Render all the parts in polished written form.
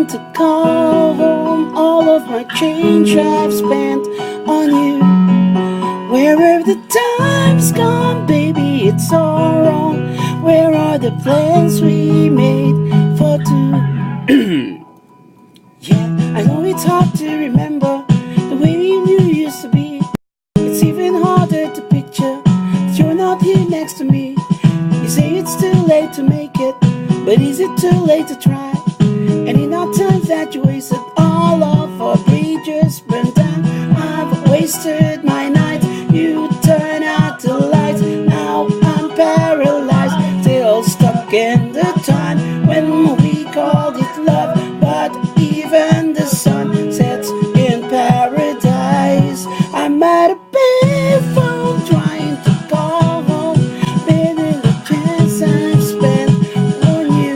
trying to call home all of my change I've spent on you. Where have the times gone, baby? It's all wrong. Where are the plans we made for two? Yeah, I know it's hard to remember the way you used to be. It's even harder to picture that you're not here next to me. You say it's too late to make it, but is it too late to try? And in our times that you wasted, all of our bridges burned down. I've wasted my nights, you turn out the lights. Now I'm paralyzed, still stuck in the time when we called it love. But even the sun sets in paradise. I'm at a payphone trying to call home. Better the chance I've spent on you.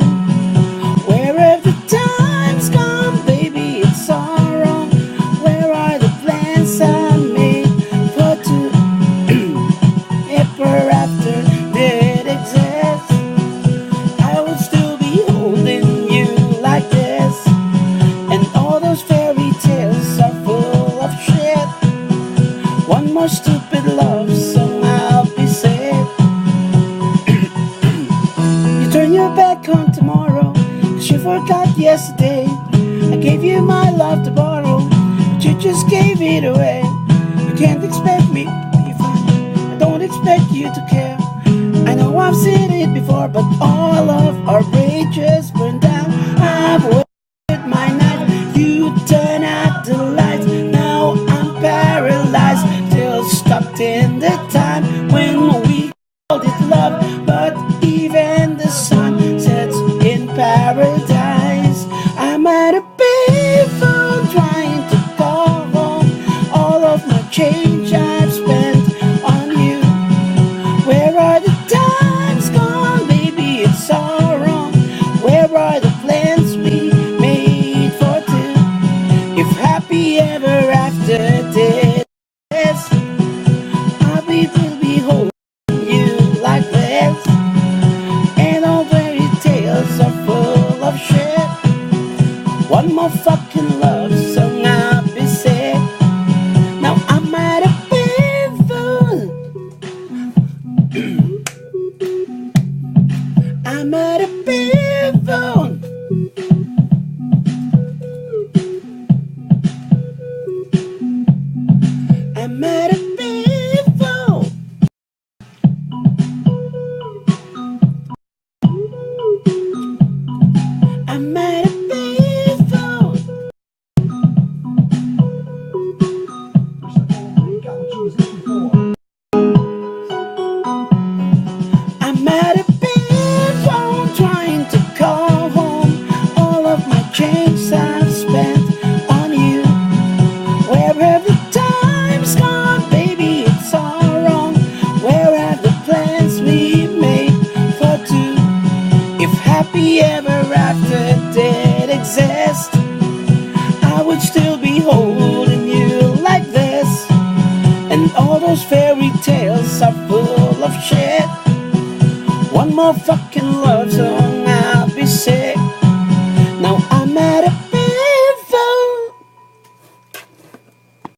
Where have the times gone, baby? It's all wrong. Where are the plans I made for two? Ever after did exist, I would still be holding you like this. And all those fairy tales are full of shit. One more stupid love song, I'll be safe. You turn your back on tomorrow, 'cause you forgot yesterday. I gave you my love to borrow, but you just gave it away. You can't expect me to be fine, I don't expect you to care. I know I've seen it before, but all of our bridges burned down. I've wasted my night, you turn out the lights. Now I'm paralyzed, still stuck in the time when we called it love. But even the sun sets in paradise. I'm at a payphone trying to call home all of my change I've spent on you. Where are the times gone, baby? It's all wrong. Where are the plans we made for two? If happy ever after did this, will be holding you like this. And all fairy tales are full of shit. One more fucking love song, I'll be sick. Now I'm at a payphone. I'm at a payphone. I'm at a payphone. I'm at a payphone. I'm at a payphone trying to call home all of my change I've spent on you. Where have the times gone, baby? It's all wrong. Where have the plans we made for two? If happy ever after did exist, I would still be holding you like this. And all those fairy tales are full of shit. One more fuck